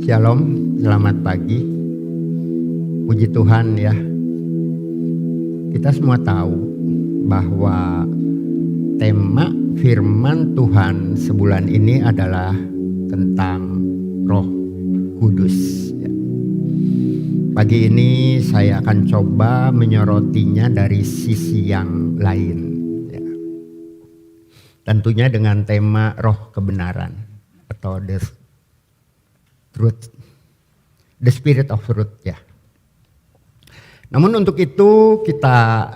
Shalom, selamat pagi. Puji Tuhan ya. Kita semua tahu bahwa tema firman Tuhan sebulan ini adalah tentang Roh Kudus. Ya. Pagi ini saya akan coba menyorotinya dari sisi yang lain. Ya. Tentunya dengan tema Roh Kebenaran atau Truth, the Spirit of Truth ya. Namun untuk itu kita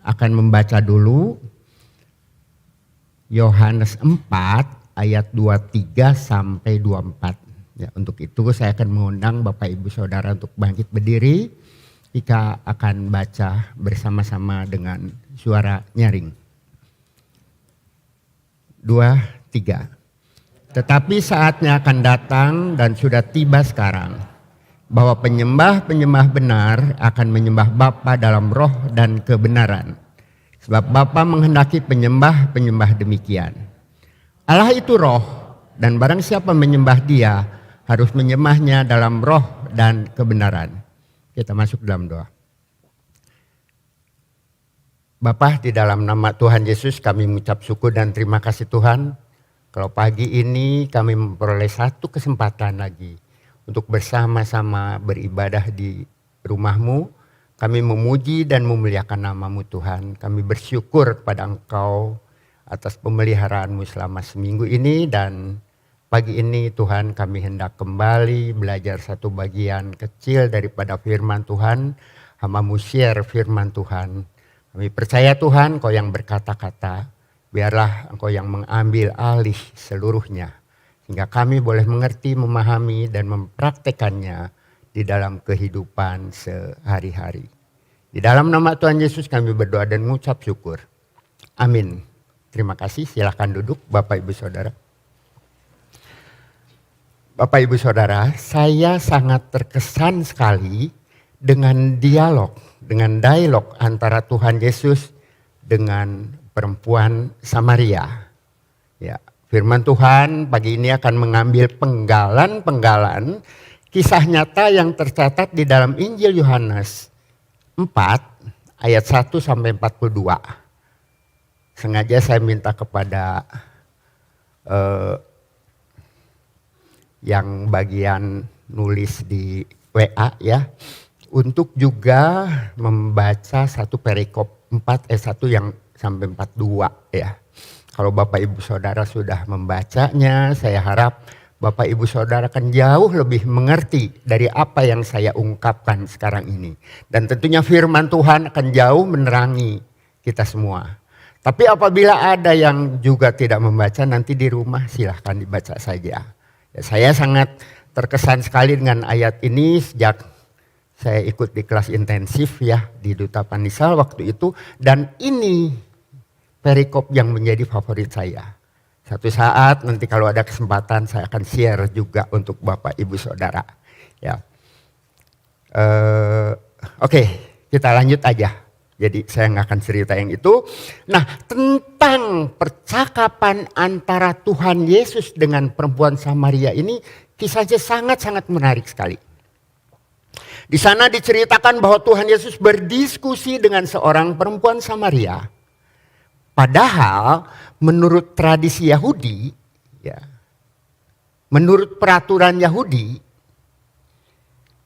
akan membaca dulu Yohanes 4 ayat 23 sampai 24. Ya, untuk itu saya akan mengundang Bapak Ibu Saudara untuk bangkit berdiri. Kita akan baca bersama-sama dengan suara nyaring. 2, 3. Tetapi saatnya akan datang dan sudah tiba sekarang, bahwa penyembah-penyembah benar akan menyembah Bapa dalam roh dan kebenaran. Sebab Bapa menghendaki penyembah-penyembah demikian. Allah itu roh, dan barang siapa menyembah Dia harus menyembahnya dalam roh dan kebenaran. Kita masuk dalam doa. Bapa, di dalam nama Tuhan Yesus kami mengucap syukur dan terima kasih Tuhan. Kalau pagi ini kami memperoleh satu kesempatan lagi untuk bersama-sama beribadah di rumah-Mu. Kami memuji dan memuliakan nama-Mu Tuhan. Kami bersyukur kepada Engkau atas pemeliharaan-Mu selama seminggu ini. Dan pagi ini Tuhan kami hendak kembali belajar satu bagian kecil daripada firman Tuhan. Hamba-Mu share firman Tuhan. Kami percaya Tuhan Kau yang berkata-kata. Biarlah Engkau yang mengambil alih seluruhnya. Sehingga kami boleh mengerti, memahami dan mempraktekannya di dalam kehidupan sehari-hari. Di dalam nama Tuhan Yesus kami berdoa dan mengucap syukur. Amin. Terima kasih, silakan duduk Bapak Ibu Saudara. Bapak Ibu Saudara, saya sangat terkesan sekali dengan dialog antara Tuhan Yesus dengan perempuan Samaria. Ya, firman Tuhan pagi ini akan mengambil penggalan kisah nyata yang tercatat di dalam Injil Yohanes 4 ayat 1 sampai 42. Sengaja saya minta kepada yang bagian nulis di WA ya, untuk juga membaca satu perikop 4 ayat 1 yang sampai 42 ya. Kalau Bapak Ibu Saudara sudah membacanya, saya harap Bapak Ibu Saudara akan jauh lebih mengerti dari apa yang saya ungkapkan sekarang ini. Dan tentunya firman Tuhan akan jauh menerangi kita semua. Tapi apabila ada yang juga tidak membaca, nanti di rumah silahkan dibaca saja. Ya, saya sangat terkesan sekali dengan ayat ini sejak saya ikut di kelas intensif ya di Duta Panisal waktu itu. Dan ini perikop yang menjadi favorit saya. Satu saat nanti kalau ada kesempatan saya akan share juga untuk Bapak Ibu Saudara. Ya. Oke, kita lanjut aja. Jadi saya nggak akan cerita yang itu. Nah, tentang percakapan antara Tuhan Yesus dengan perempuan Samaria ini kisahnya sangat-sangat menarik sekali. Di sana diceritakan bahwa Tuhan Yesus berdiskusi dengan seorang perempuan Samaria. Padahal menurut tradisi Yahudi, ya, menurut peraturan Yahudi,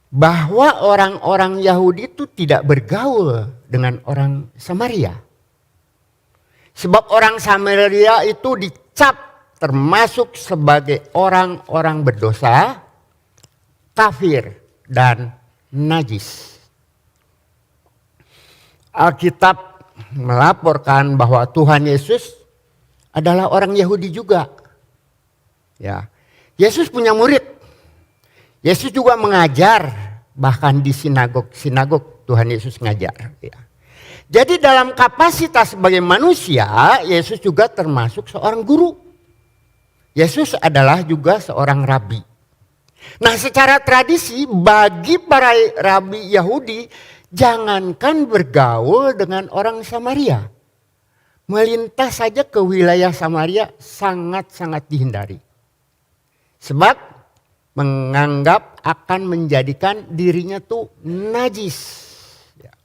bahwa orang-orang Yahudi itu tidak bergaul dengan orang Samaria. Sebab orang Samaria itu dicap termasuk sebagai orang-orang berdosa, kafir, dan najis. Alkitab melaporkan bahwa Tuhan Yesus adalah orang Yahudi juga. Ya. Yesus punya murid. Yesus juga mengajar, bahkan di sinagog Tuhan Yesus ngajar. Ya. Jadi dalam kapasitas sebagai manusia, Yesus juga termasuk seorang guru. Yesus adalah juga seorang rabi. Nah, secara tradisi bagi para rabi Yahudi, jangankan bergaul dengan orang Samaria. Melintas saja ke wilayah Samaria sangat-sangat dihindari. Sebab menganggap akan menjadikan dirinya tuh najis. Ya.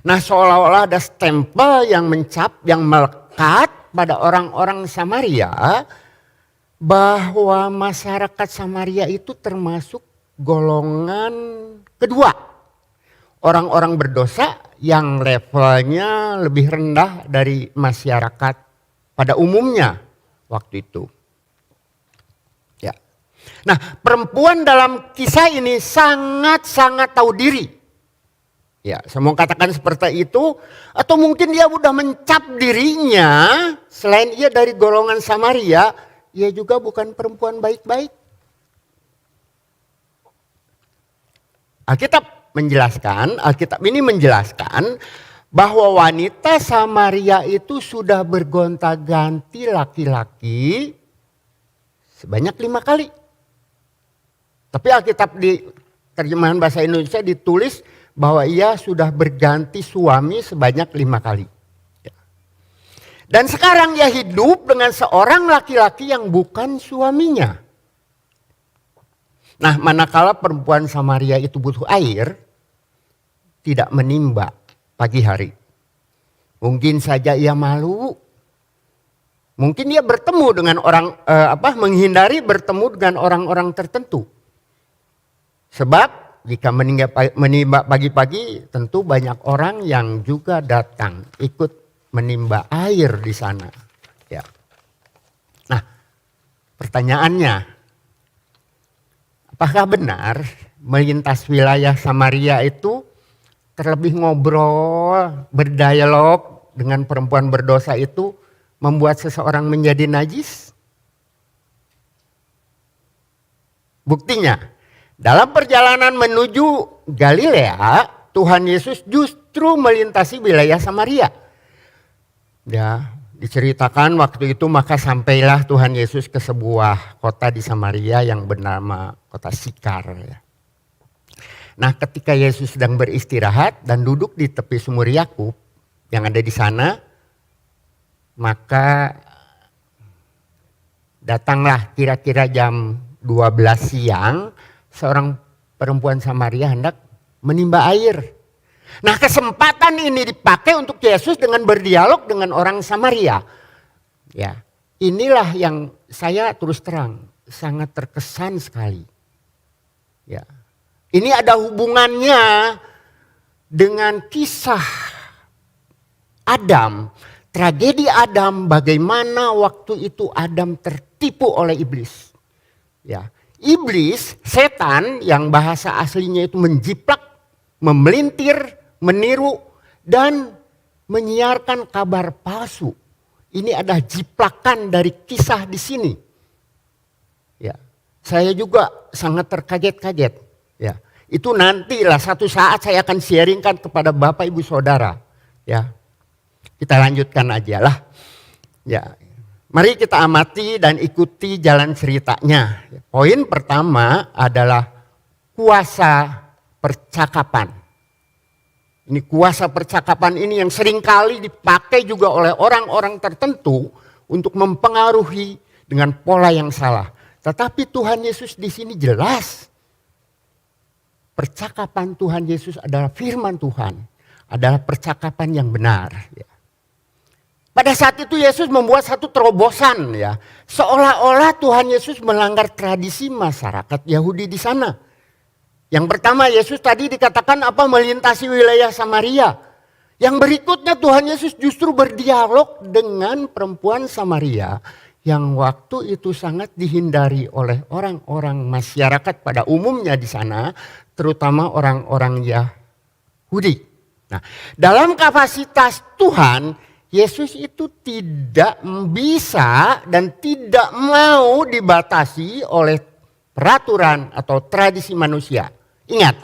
Nah, seolah-olah ada stempel yang mencap, yang melekat pada orang-orang Samaria bahwa masyarakat Samaria itu termasuk golongan kedua. Orang-orang berdosa yang levelnya lebih rendah dari masyarakat pada umumnya waktu itu. Ya. Nah, perempuan dalam kisah ini sangat-sangat tahu diri. Ya, saya mau katakan seperti itu, atau mungkin dia udah mencap dirinya, selain ia dari golongan Samaria, ia juga bukan perempuan baik-baik. Alkitab ini menjelaskan bahwa wanita Samaria itu sudah bergonta-ganti laki-laki sebanyak 5 kali. Tapi Alkitab di terjemahan bahasa Indonesia ditulis bahwa ia sudah berganti suami sebanyak 5 kali. Dan sekarang ia hidup dengan seorang laki-laki yang bukan suaminya. Nah, manakala perempuan Samaria itu butuh air, tidak menimba pagi hari. Mungkin saja ia malu. Mungkin dia bertemu dengan menghindari bertemu dengan orang-orang tertentu. Sebab jika menimba pagi-pagi, tentu banyak orang yang juga datang ikut menimba air di sana. Ya. Nah, pertanyaannya, apakah benar melintas wilayah Samaria itu terlebih ngobrol, berdialog dengan perempuan berdosa itu membuat seseorang menjadi najis? Buktinya, dalam perjalanan menuju Galilea, Tuhan Yesus justru melintasi wilayah Samaria. Ya, diceritakan waktu itu maka sampailah Tuhan Yesus ke sebuah kota di Samaria yang bernama kota Sikar. Ya. Nah, ketika Yesus sedang beristirahat dan duduk di tepi sumur Yakub yang ada di sana, maka datanglah kira-kira jam 12 siang seorang perempuan Samaria hendak menimba air. Nah, kesempatan ini dipakai untuk Yesus dengan berdialog dengan orang Samaria. Ya, inilah yang saya terus terang sangat terkesan sekali. Ya, ini ada hubungannya dengan kisah Adam, tragedi Adam, bagaimana waktu itu Adam tertipu oleh iblis. Ya, iblis, setan yang bahasa aslinya itu menjiplak, memelintir, meniru, dan menyiarkan kabar palsu. Ini ada jiplakan dari kisah di sini. Ya, saya juga sangat terkaget-kaget. Ya, itu nantilah satu saat saya akan sharingkan kepada Bapak Ibu Saudara. Ya, kita lanjutkan aja lah. Ya, mari kita amati dan ikuti jalan ceritanya. Poin pertama adalah kuasa percakapan. Ini kuasa percakapan ini yang seringkali dipakai juga oleh orang-orang tertentu untuk mempengaruhi dengan pola yang salah. Tetapi Tuhan Yesus di sini jelas. Percakapan Tuhan Yesus adalah firman Tuhan. Adalah percakapan yang benar. Pada saat itu Yesus membuat satu terobosan ya. Seolah-olah Tuhan Yesus melanggar tradisi masyarakat Yahudi di sana. Yang pertama Yesus tadi dikatakan melintasi wilayah Samaria. Yang berikutnya Tuhan Yesus justru berdialog dengan perempuan Samaria. Yang waktu itu sangat dihindari oleh orang-orang masyarakat pada umumnya di sana. Terutama orang-orang Yahudi. Nah, dalam kapasitas Tuhan, Yesus itu tidak bisa dan tidak mau dibatasi oleh peraturan atau tradisi manusia. Ingat,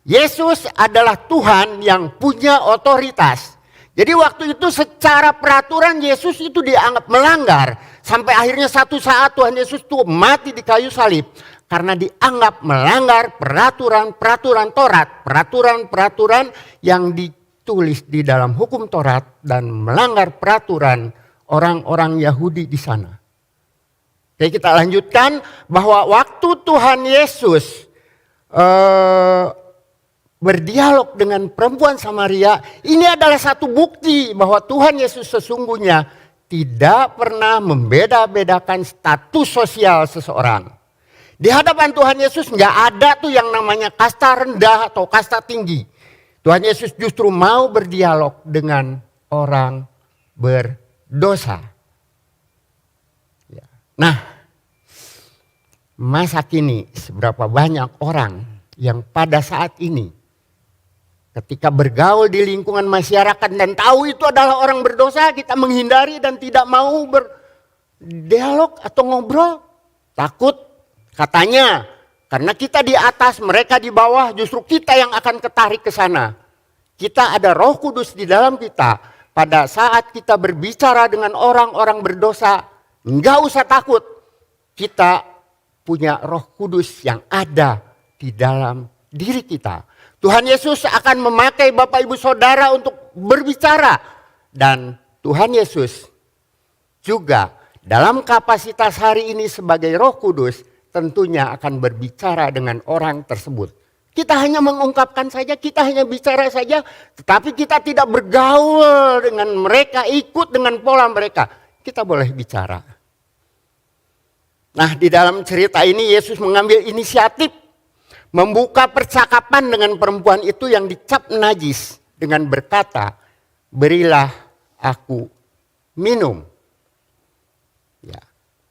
Yesus adalah Tuhan yang punya otoritas. Jadi waktu itu secara peraturan Yesus itu dianggap melanggar. Sampai akhirnya satu saat Tuhan Yesus itu mati di kayu salib. Karena dianggap melanggar peraturan-peraturan Taurat. Peraturan-peraturan yang ditulis di dalam hukum Taurat. Dan melanggar peraturan orang-orang Yahudi di sana. Oke, kita lanjutkan bahwa waktu Tuhan Yesus berdialog dengan perempuan Samaria, ini adalah satu bukti bahwa Tuhan Yesus sesungguhnya tidak pernah membeda-bedakan status sosial seseorang. Di hadapan Tuhan Yesus nggak ada tuh yang namanya kasta rendah atau kasta tinggi. Tuhan Yesus justru mau berdialog dengan orang berdosa. Nah, masa kini seberapa banyak orang yang pada saat ini ketika bergaul di lingkungan masyarakat dan tahu itu adalah orang berdosa, kita menghindari dan tidak mau berdialog atau ngobrol. Takut katanya karena kita di atas, mereka di bawah, justru kita yang akan ketarik ke sana. Kita ada Roh Kudus di dalam kita. Pada saat kita berbicara dengan orang-orang berdosa, enggak usah takut. Kita punya Roh Kudus yang ada di dalam diri kita. Tuhan Yesus akan memakai Bapak Ibu Saudara untuk berbicara. Dan Tuhan Yesus juga dalam kapasitas hari ini sebagai Roh Kudus tentunya akan berbicara dengan orang tersebut. Kita hanya mengungkapkan saja, kita hanya bicara saja, tetapi kita tidak bergaul dengan mereka, ikut dengan pola mereka. Kita boleh bicara. Nah, di dalam cerita ini Yesus mengambil inisiatif membuka percakapan dengan perempuan itu yang dicap najis dengan berkata, "Berilah aku minum." Ya,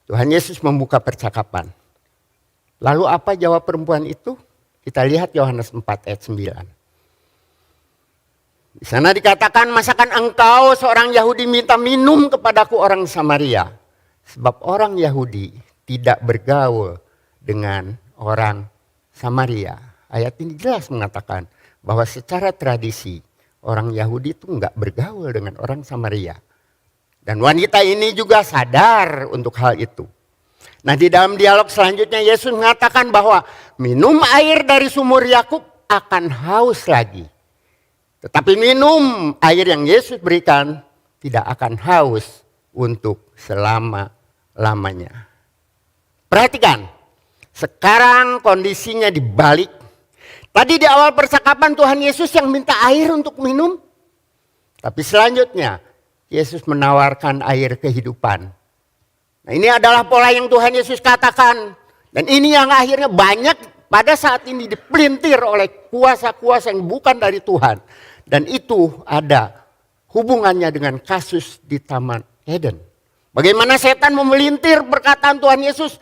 Tuhan Yesus membuka percakapan. Lalu apa jawab perempuan itu? Kita lihat Yohanes 4 ayat 9. Di sana dikatakan, "Masakan engkau seorang Yahudi minta minum kepadaku orang Samaria?" Sebab orang Yahudi tidak bergaul dengan orang Samaria. Ayat ini jelas mengatakan bahwa secara tradisi orang Yahudi itu enggak bergaul dengan orang Samaria. Dan wanita ini juga sadar untuk hal itu. Nah, di dalam dialog selanjutnya Yesus mengatakan bahwa minum air dari sumur Yakub akan haus lagi. Tetapi minum air yang Yesus berikan tidak akan haus untuk selama-lamanya. Perhatikan, sekarang kondisinya dibalik. Tadi di awal percakapan Tuhan Yesus yang minta air untuk minum. Tapi selanjutnya Yesus menawarkan air kehidupan. Nah, ini adalah pola yang Tuhan Yesus katakan. Dan ini yang akhirnya banyak pada saat ini dipelintir oleh kuasa-kuasa yang bukan dari Tuhan. Dan itu ada hubungannya dengan kasus di Taman Eden. Bagaimana setan memelintir perkataan Tuhan Yesus,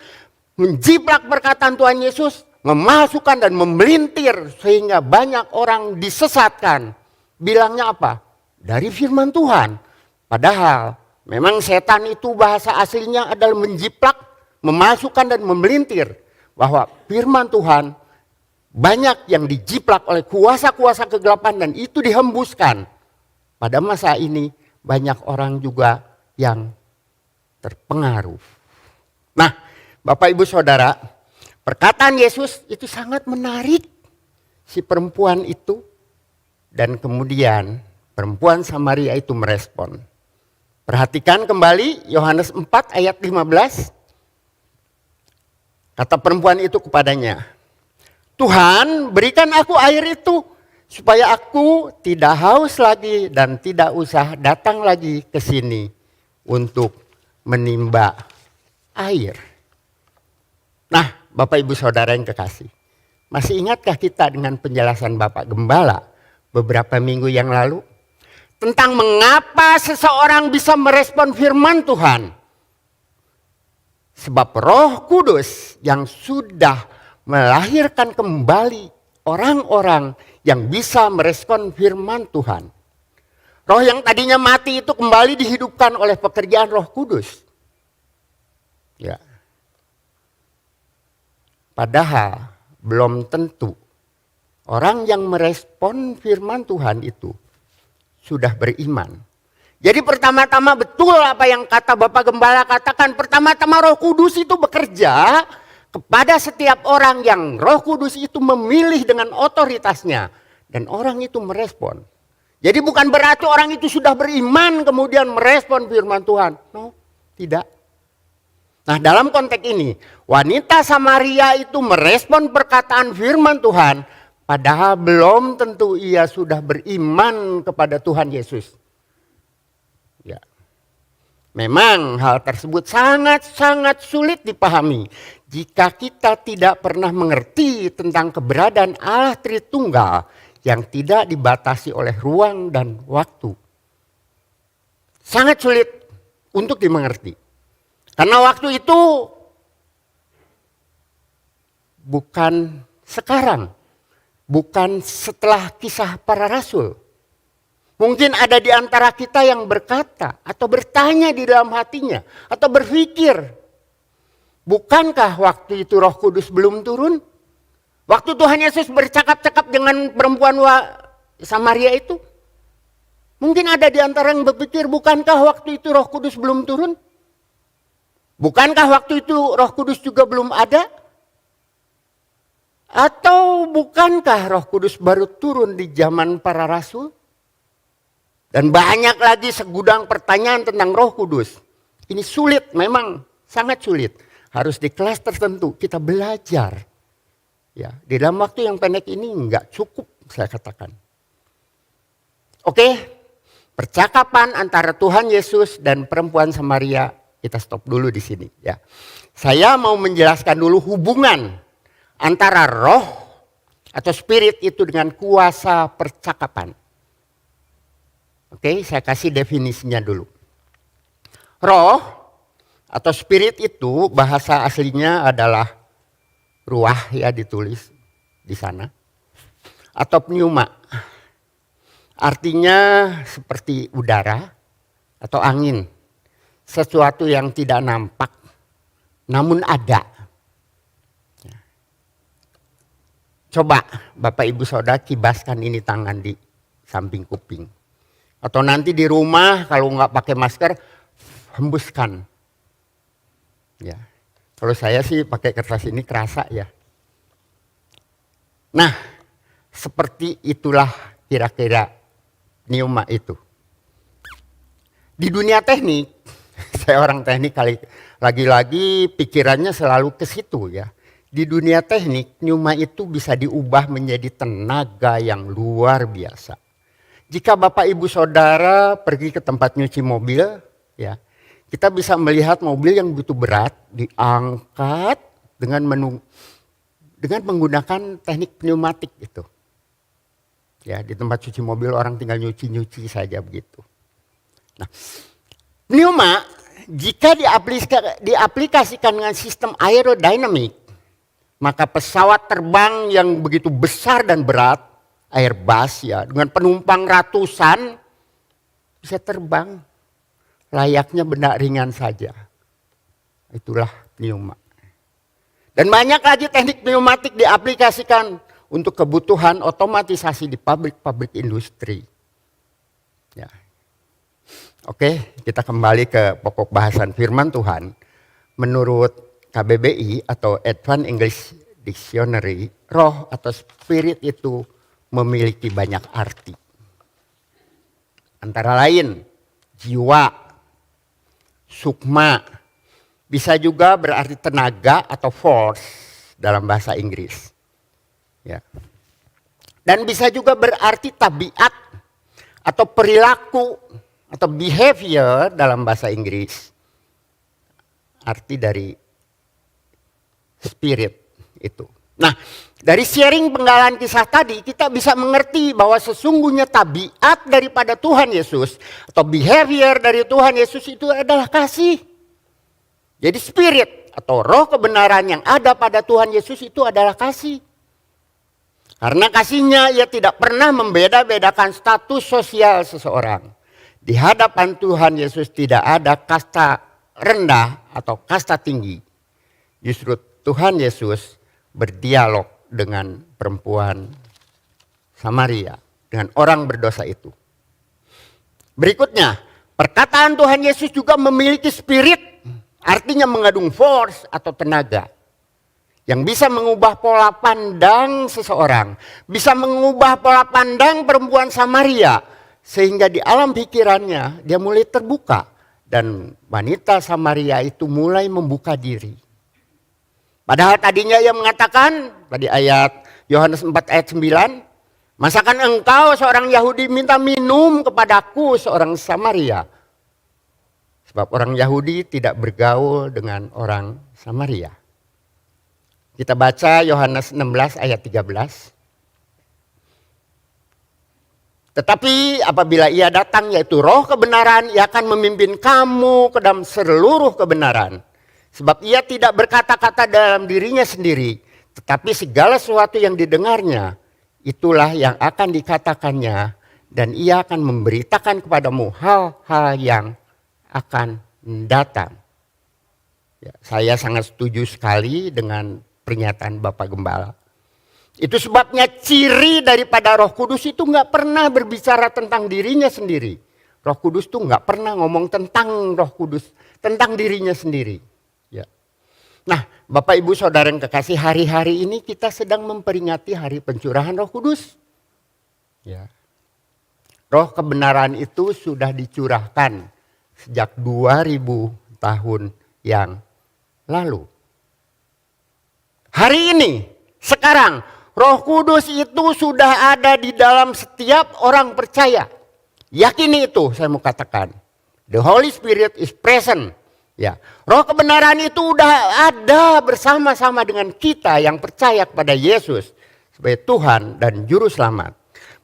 menjiplak perkataan Tuhan Yesus, memasukkan dan memelintir sehingga banyak orang disesatkan. Bilangnya apa? Dari firman Tuhan. Padahal memang setan itu bahasa aslinya adalah menjiplak, memasukkan dan memelintir. Bahwa firman Tuhan banyak yang dijiplak oleh kuasa-kuasa kegelapan dan itu dihembuskan. Pada masa ini banyak orang juga yang terpengaruh. Nah, Bapak Ibu Saudara, perkataan Yesus itu sangat menarik si perempuan itu. Dan kemudian perempuan Samaria itu merespon. Perhatikan kembali Yohanes 4 ayat 15. Kata perempuan itu kepadanya, "Tuhan, berikan aku air itu supaya aku tidak haus lagi dan tidak usah datang lagi ke sini untuk menimba air." Nah, Bapak Ibu Saudara yang kekasih, masih ingatkah kita dengan penjelasan Bapak Gembala beberapa minggu yang lalu? Tentang mengapa seseorang bisa merespon firman Tuhan. Sebab Roh Kudus yang sudah melahirkan kembali orang-orang yang bisa merespon firman Tuhan. Roh yang tadinya mati itu kembali dihidupkan oleh pekerjaan Roh Kudus. Ya. Padahal belum tentu orang yang merespon firman Tuhan itu sudah beriman. Jadi pertama-tama betul apa yang kata Bapak Gembala katakan. Pertama-tama Roh Kudus itu bekerja kepada setiap orang yang Roh Kudus itu memilih dengan otoritasnya. Dan orang itu merespon. Jadi bukan berarti orang itu sudah beriman kemudian merespon firman Tuhan. No, tidak. Nah, dalam konteks ini, wanita Samaria itu merespon perkataan firman Tuhan, padahal belum tentu ia sudah beriman kepada Tuhan Yesus. Ya. Memang hal tersebut sangat-sangat sulit dipahami jika kita tidak pernah mengerti tentang keberadaan Allah Tritunggal yang tidak dibatasi oleh ruang dan waktu. Sangat sulit untuk dimengerti. Karena waktu itu bukan sekarang, bukan setelah kisah para rasul. Mungkin ada di antara kita yang berkata atau bertanya di dalam hatinya atau berpikir, bukankah waktu itu Roh Kudus belum turun? Waktu Tuhan Yesus bercakap-cakap dengan perempuan Samaria itu? Mungkin ada di antara yang berpikir, bukankah waktu itu Roh Kudus belum turun? Bukankah waktu itu Roh Kudus juga belum ada? Atau bukankah Roh Kudus baru turun di zaman para rasul? Dan banyak lagi segudang pertanyaan tentang Roh Kudus. Ini sulit, memang sangat sulit. Harus di kelas tertentu kita belajar. Ya, di dalam waktu yang pendek ini enggak cukup, saya katakan. Oke, percakapan antara Tuhan Yesus dan perempuan Samaria, kita stop dulu di sini. Ya, saya mau menjelaskan dulu hubungan antara roh atau spirit itu dengan kuasa percakapan. Oke, saya kasih definisinya dulu. Roh atau spirit itu bahasa aslinya adalah ruah, ya ditulis di sana. Atau pneuma. Artinya seperti udara atau angin. Sesuatu yang tidak nampak namun ada. Coba Bapak Ibu Saudara kibaskan ini tangan di samping kuping. Atau nanti di rumah kalau nggak pakai masker, hembuskan. Ya, kalau saya sih pakai kertas ini kerasa ya. Nah, seperti itulah kira-kira pneuma itu. Di dunia teknik, saya orang teknik lagi-lagi pikirannya selalu ke situ ya. Di dunia teknik, pneuma itu bisa diubah menjadi tenaga yang luar biasa. Jika Bapak Ibu Saudara pergi ke tempat nyuci mobil, ya, kita bisa melihat mobil yang begitu berat diangkat dengan menggunakan teknik pneumatik itu. Ya, di tempat cuci mobil orang tinggal nyuci-nyuci saja begitu. Nah, pneuma jika diaplikasikan dengan sistem aerodinamik, maka pesawat terbang yang begitu besar dan berat, Airbus ya, dengan penumpang ratusan bisa terbang layaknya benda ringan saja. Itulah pneuma. Dan banyak lagi teknik pneumatik diaplikasikan untuk kebutuhan otomatisasi di pabrik-pabrik industri. Ya. Oke, kita kembali ke pokok bahasan firman Tuhan. Menurut KBBI atau Advanced English Dictionary, roh atau spirit itu memiliki banyak arti. Antara lain jiwa, sukma, bisa juga berarti tenaga atau force dalam bahasa Inggris. Ya. Dan bisa juga berarti tabiat atau perilaku atau behavior dalam bahasa Inggris. Arti dari spirit itu. Nah, dari sharing penggalan kisah tadi kita bisa mengerti bahwa sesungguhnya tabiat daripada Tuhan Yesus atau behavior dari Tuhan Yesus itu adalah kasih. Jadi spirit atau roh kebenaran yang ada pada Tuhan Yesus itu adalah kasih. Karena kasihnya ia tidak pernah membeda-bedakan status sosial seseorang. Di hadapan Tuhan Yesus tidak ada kasta rendah atau kasta tinggi. Justru Tuhan Yesus berdialog dengan perempuan Samaria, dengan orang berdosa itu. Berikutnya, perkataan Tuhan Yesus juga memiliki spirit, artinya mengandung force atau tenaga. Yang bisa mengubah pola pandang seseorang, bisa mengubah pola pandang perempuan Samaria. Sehingga di alam pikirannya dia mulai terbuka Dan wanita Samaria itu mulai membuka diri. Padahal tadinya ia mengatakan, pada ayat Yohanes 4 ayat 9, masakan engkau seorang Yahudi minta minum kepadaku seorang Samaria? Sebab orang Yahudi tidak bergaul dengan orang Samaria. Kita baca Yohanes 16 ayat 13. Tetapi apabila ia datang, yaitu roh kebenaran, ia akan memimpin kamu ke dalam seluruh kebenaran. Sebab ia tidak berkata-kata dalam dirinya sendiri, tetapi segala sesuatu yang didengarnya, itulah yang akan dikatakannya. Dan ia akan memberitakan kepadamu hal-hal yang akan datang. Ya, saya sangat setuju sekali dengan pernyataan Bapak Gembala. Itu sebabnya ciri daripada Roh Kudus itu nggak pernah berbicara tentang dirinya sendiri. Roh Kudus tuh nggak pernah ngomong tentang Roh Kudus, tentang dirinya sendiri. Ya. Nah, Bapak Ibu Saudara yang kekasih, hari-hari ini kita sedang memperingati hari pencurahan Roh Kudus. Ya. Roh kebenaran itu sudah dicurahkan sejak 2000 tahun yang lalu. Hari ini, sekarang, Roh Kudus itu sudah ada di dalam setiap orang percaya. Yakini itu, saya mau katakan. The Holy Spirit is present. Ya, Roh kebenaran itu udah ada bersama-sama dengan kita yang percaya kepada Yesus sebagai Tuhan dan Juru Selamat.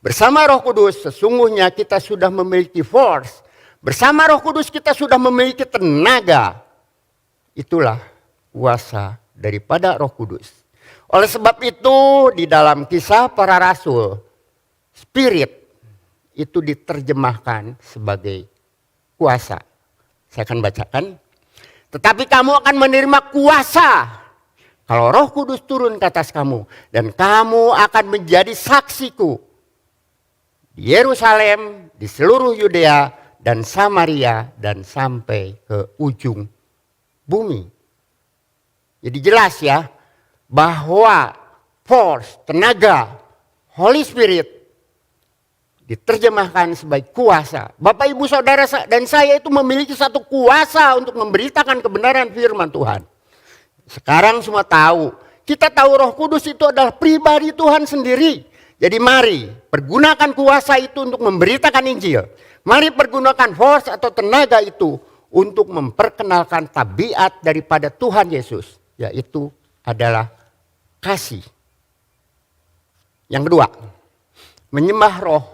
Bersama Roh Kudus sesungguhnya kita sudah memiliki force. Bersama Roh Kudus kita sudah memiliki tenaga. Itulah kuasa daripada Roh Kudus. Oleh sebab itu di dalam Kisah Para Rasul, Spirit itu diterjemahkan sebagai kuasa. Saya akan bacakan. Tetapi kamu akan menerima kuasa kalau Roh Kudus turun ke atas kamu. Dan kamu akan menjadi saksiku di Yerusalem, di seluruh Yudea dan Samaria dan sampai ke ujung bumi. Jadi jelas ya, bahwa force, tenaga, Holy Spirit diterjemahkan sebagai kuasa. Bapak, Ibu, Saudara dan saya itu memiliki satu kuasa untuk memberitakan kebenaran firman Tuhan. Sekarang semua tahu, kita tahu Roh Kudus itu adalah pribadi Tuhan sendiri. Jadi mari pergunakan kuasa itu untuk memberitakan Injil. Mari pergunakan force atau tenaga itu untuk memperkenalkan tabiat daripada Tuhan Yesus, yaitu adalah kasih. Yang kedua, menyembah Roh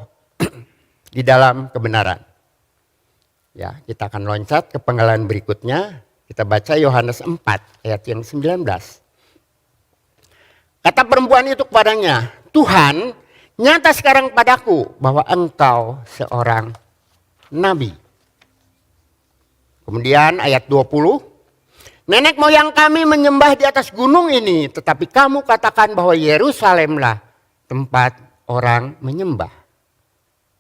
di dalam kebenaran. Ya, kita akan loncat ke penggalan berikutnya. Kita baca Yohanes 4 ayat yang 19. Kata perempuan itu kepadanya, Tuhan, nyata sekarang padaku bahwa engkau seorang nabi. Kemudian ayat 20. Nenek moyang kami menyembah di atas gunung ini, tetapi kamu katakan bahwa Yerusalemlah tempat orang menyembah.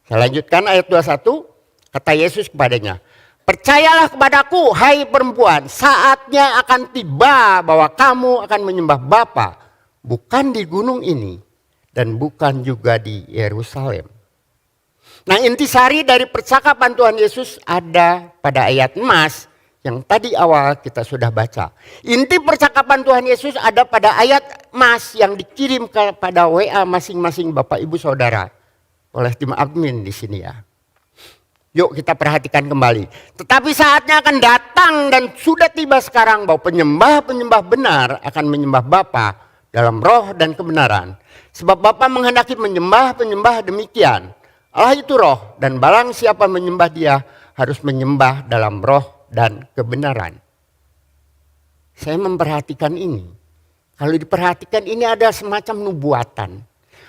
Saya lanjutkan ayat 21, kata Yesus kepadanya, percayalah kepadaku, hai perempuan, saatnya akan tiba bahwa kamu akan menyembah Bapa, bukan di gunung ini dan bukan juga di Yerusalem. Nah, intisari dari percakapan Tuhan Yesus ada pada ayat emas yang tadi awal kita sudah baca. Inti percakapan Tuhan Yesus ada pada ayat emas yang dikirim kepada WA masing-masing Bapak Ibu Saudara oleh tim admin di sini ya. Yuk kita perhatikan kembali. Tetapi saatnya akan datang dan sudah tiba sekarang bahwa penyembah-penyembah benar akan menyembah Bapa dalam roh dan kebenaran. Sebab Bapa menghendaki penyembah-penyembah demikian. Allah itu roh dan barang siapa menyembah dia harus menyembah dalam roh dan kebenaran. Saya memperhatikan ini. Kalau diperhatikan ini ada semacam nubuatan.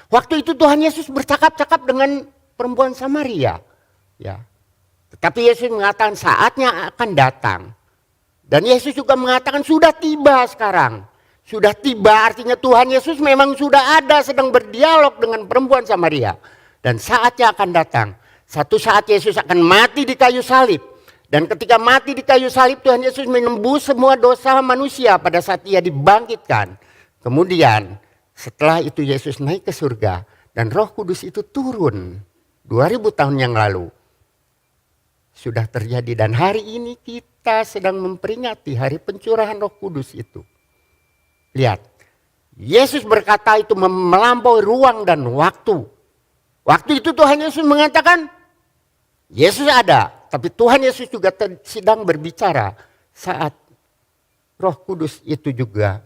Waktu itu Tuhan Yesus bercakap-cakap dengan perempuan Samaria. Ya. Tetapi Yesus mengatakan saatnya akan datang. Dan Yesus juga mengatakan sudah tiba sekarang. Sudah tiba artinya Tuhan Yesus memang sudah ada sedang berdialog dengan perempuan Samaria. Dan saatnya akan datang. Satu saat Yesus akan mati di kayu salib. Dan ketika mati di kayu salib Tuhan Yesus menembus semua dosa manusia pada saat ia dibangkitkan. Kemudian setelah itu Yesus naik ke surga dan Roh Kudus itu turun 2000 tahun yang lalu. sudah terjadi. Dan hari ini kita sedang memperingati hari pencurahan Roh Kudus itu. Lihat, Yesus berkata itu melampaui ruang dan waktu. Waktu itu Tuhan Yesus mengatakan, Yesus ada, tapi Tuhan Yesus juga sedang berbicara saat Roh Kudus itu juga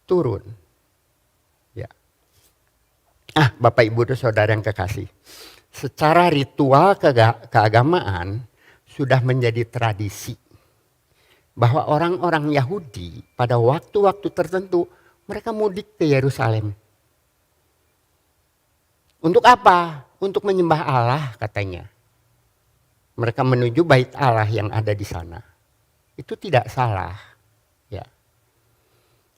turun. Ya. Bapak Ibu dan Saudara yang kekasih, secara ritual keagamaan sudah menjadi tradisi bahwa orang-orang Yahudi pada waktu-waktu tertentu mereka mudik ke Yerusalem. Untuk apa? Untuk menyembah Allah katanya. Mereka menuju bait Allah yang ada di sana. Itu tidak salah. Ya.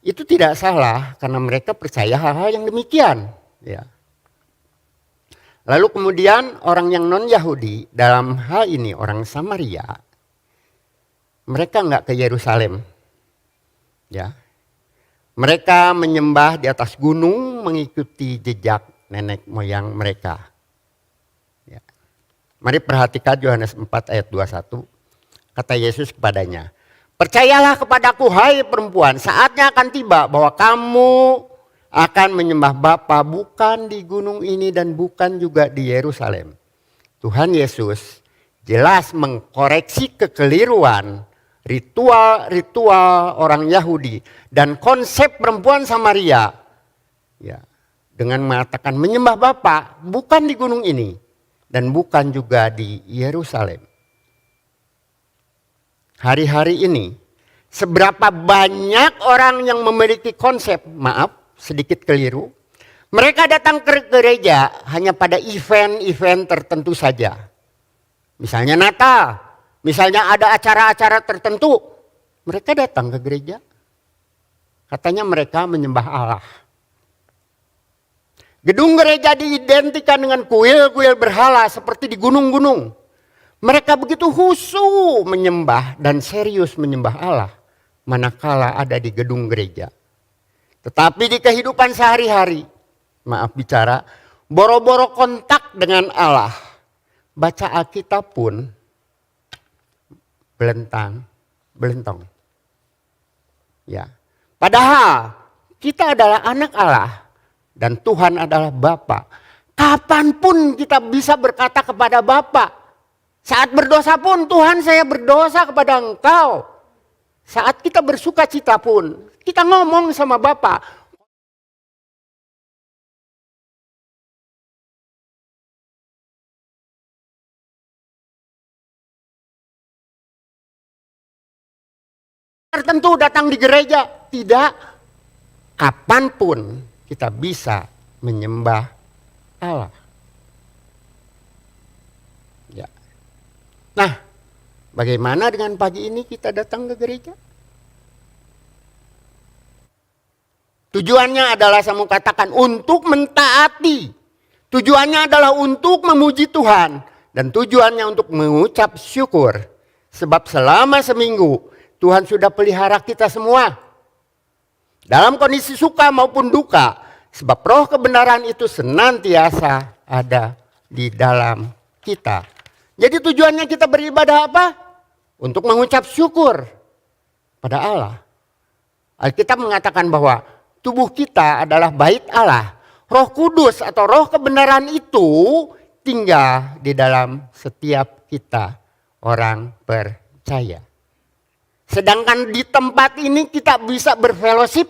Itu tidak salah karena mereka percaya hal-hal yang demikian. Ya. Lalu kemudian orang yang non-Yahudi, dalam hal ini orang Samaria, mereka enggak ke Yerusalem. Ya. Mereka menyembah di atas gunung mengikuti jejak nenek moyang mereka. Ya. Mari perhatikan Yohanes 4 ayat 21. Kata Yesus kepadanya, percayalah kepadaku hai perempuan, saatnya akan tiba bahwa kamu akan menyembah Bapa bukan di gunung ini dan bukan juga di Yerusalem. Tuhan Yesus jelas mengkoreksi kekeliruan ritual orang Yahudi dan konsep perempuan Samaria. Ya, dengan mengatakan menyembah Bapa bukan di gunung ini dan bukan juga di Yerusalem. Hari-hari ini seberapa banyak orang yang memiliki konsep, maaf sedikit keliru, mereka datang ke gereja hanya pada event-event tertentu saja. Misalnya Natal, misalnya ada acara-acara tertentu, mereka datang ke gereja. Katanya mereka menyembah Allah. Gedung gereja diidentikan dengan kuil-kuil berhala seperti di gunung-gunung. Mereka begitu khusyuk menyembah dan serius menyembah Allah manakala ada di gedung gereja. Tetapi di kehidupan sehari-hari, maaf bicara, boro-boro kontak dengan Allah, baca Alkitab pun belentong. Ya. Padahal kita adalah anak Allah dan Tuhan adalah Bapa. Kapanpun kita bisa berkata kepada Bapa, saat berdosa pun Tuhan saya berdosa kepada Engkau. Saat kita bersuka cita pun kita ngomong sama Bapa. Tertentu datang di gereja, tidak. Kapanpun kita bisa menyembah Allah. Ya. Nah, bagaimana dengan pagi ini kita datang ke gereja? Tujuannya adalah saya mau katakan untuk mentaati. Tujuannya adalah untuk memuji Tuhan. Dan tujuannya untuk mengucap syukur. Sebab selama seminggu Tuhan sudah pelihara kita semua. Dalam kondisi suka maupun duka. Sebab roh kebenaran itu senantiasa ada di dalam kita. Jadi tujuannya kita beribadah apa? Untuk mengucap syukur pada Allah. Alkitab mengatakan bahwa tubuh kita adalah bait Allah. Roh Kudus atau roh kebenaran itu tinggal di dalam setiap kita orang percaya. Sedangkan di tempat ini kita bisa berfellowship.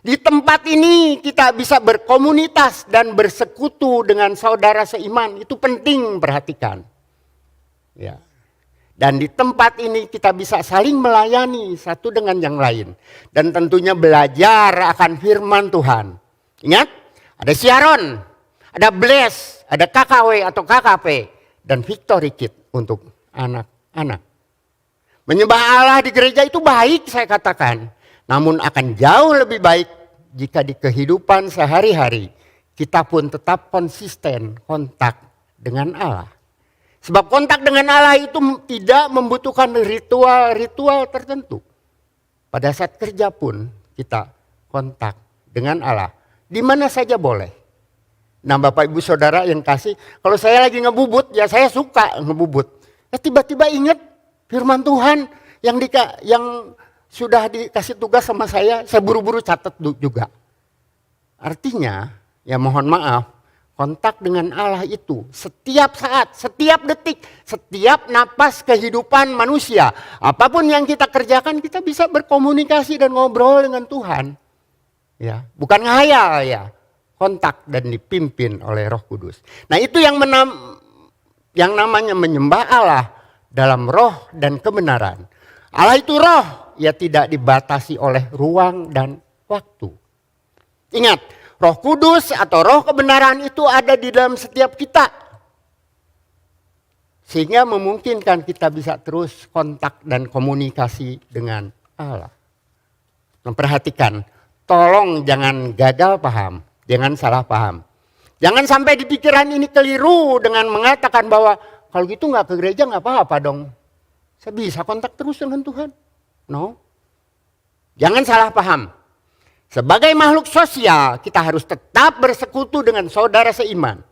Di tempat ini kita bisa berkomunitas dan bersekutu dengan saudara seiman. Itu penting perhatikan. Ya. Dan di tempat ini kita bisa saling melayani satu dengan yang lain. Dan tentunya belajar akan firman Tuhan. Ingat, ada Sharon, ada Bless, ada KKW atau KKP, dan Victory Kid untuk anak-anak. Menyembah Allah di gereja itu baik saya katakan. Namun akan jauh lebih baik jika di kehidupan sehari-hari kita pun tetap konsisten kontak dengan Allah. Sebab kontak dengan Allah itu tidak membutuhkan ritual-ritual tertentu. Pada saat kerja pun kita kontak dengan Allah. Di mana saja boleh. Nah Bapak Ibu Saudara yang kasih, kalau saya lagi ngebubut ya saya suka ngebubut. Tiba-tiba ingat firman Tuhan yang sudah dikasih tugas sama saya buru-buru catat juga. Artinya, ya mohon maaf, kontak dengan Allah itu setiap saat, setiap detik, setiap napas kehidupan manusia. Apapun yang kita kerjakan, kita bisa berkomunikasi dan ngobrol dengan Tuhan. Ya, bukan ngayal ya. Kontak dan dipimpin oleh Roh Kudus. Nah, itu yang namanya menyembah Allah dalam roh dan kebenaran. Allah itu roh, ya tidak dibatasi oleh ruang dan waktu. Ingat, Roh Kudus atau roh kebenaran itu ada di dalam setiap kita. Sehingga memungkinkan kita bisa terus kontak dan komunikasi dengan Allah. Memperhatikan, tolong jangan gagal paham, jangan salah paham. Jangan sampai di pikiran ini keliru dengan mengatakan bahwa kalau gitu gak ke gereja gak apa-apa dong. Saya bisa kontak terus dengan Tuhan. No. Jangan salah paham. Sebagai makhluk sosial, kita harus tetap bersekutu dengan saudara seiman.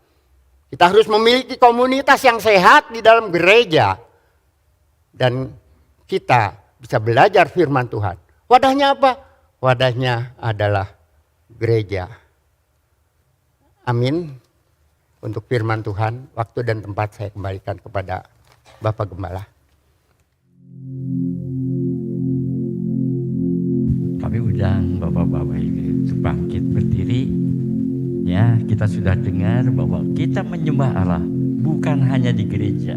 Kita harus memiliki komunitas yang sehat di dalam gereja. Dan kita bisa belajar firman Tuhan. Wadahnya apa? Wadahnya adalah gereja. Amin. Untuk firman Tuhan, waktu dan tempat saya kembalikan kepada Bapak Gembala. Kami undang Bapak-Bapak ini untuk bangkit berdiri. Ya, kita sudah dengar bahwa kita menyembah Allah bukan hanya di gereja.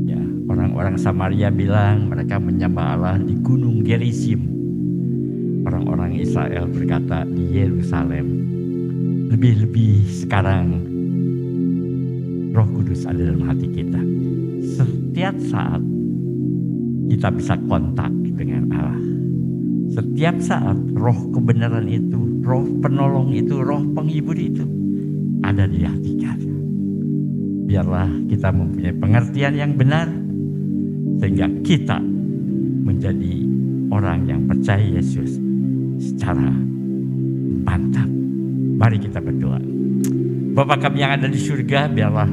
Ya, orang-orang Samaria bilang mereka menyembah Allah di Gunung Gerizim. Orang-orang Israel berkata di Yerusalem. Lebih-lebih sekarang Roh Kudus ada dalam hati kita. Setiap saat kita bisa kontak dengan Allah. Setiap saat roh kebenaran itu, roh penolong itu, roh penghibur itu ada di hati kita. Biarlah kita mempunyai pengertian yang benar sehingga kita menjadi orang yang percaya Yesus secara mantap. Mari kita berdoa. Bapa kami yang ada di surga, biarlah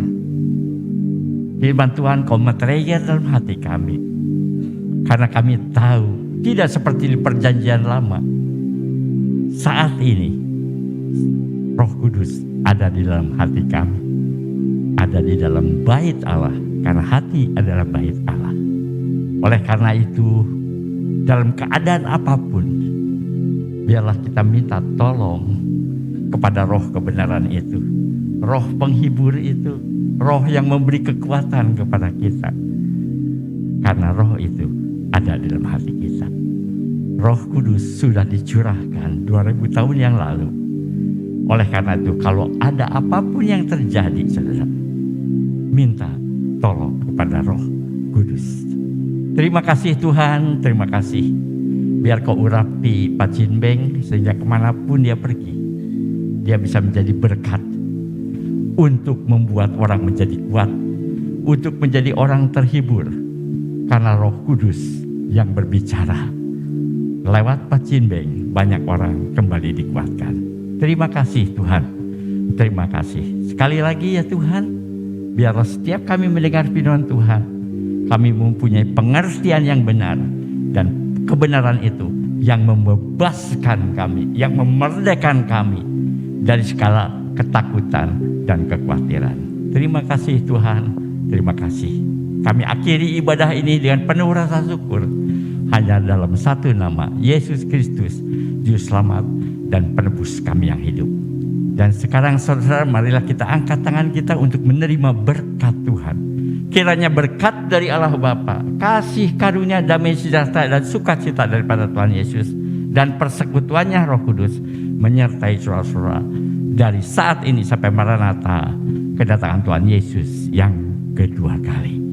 firman Tuhan kau meteraikan dalam hati kami. Karena kami tahu tidak seperti di perjanjian lama. Saat ini Roh Kudus ada di dalam hati kami. Ada di dalam bait Allah. Karena hati adalah bait Allah. Oleh karena itu dalam keadaan apapun, biarlah kita minta tolong kepada roh kebenaran itu, roh penghibur itu, roh yang memberi kekuatan kepada kita. Karena roh itu ada di dalam hati kita. Roh Kudus sudah dicurahkan 2000 tahun yang lalu. Oleh karena itu kalau ada apapun yang terjadi, saudara, minta tolong kepada Roh Kudus. Terima kasih Tuhan, terima kasih. Biar kau urapi Pak Jinbeng sehingga kemanapun dia pergi, dia bisa menjadi berkat untuk membuat orang menjadi kuat, untuk menjadi orang terhibur. Karena Roh Kudus yang berbicara. Lewat Pak Jinbeng banyak orang kembali dikuatkan. Terima kasih Tuhan. Terima kasih. Sekali lagi ya Tuhan, biarlah setiap kami mendengar firman Tuhan, kami mempunyai pengertian yang benar. Dan kebenaran itu yang membebaskan kami, yang memerdekakan kami dari segala ketakutan dan kekhawatiran. Terima kasih Tuhan, terima kasih. Kami akhiri ibadah ini dengan penuh rasa syukur. Hanya dalam satu nama, Yesus Kristus, Juru Selamat dan Penebus kami yang hidup. Dan sekarang saudara, marilah kita angkat tangan kita untuk menerima berkat Tuhan. Kiranya berkat dari Allah Bapa, kasih karunia, damai sejahtera dan sukacita daripada Tuhan Yesus, dan persekutuannya Roh Kudus menyertai saudara-saudara dari saat ini sampai Maranatha, kedatangan Tuhan Yesus yang kedua kali.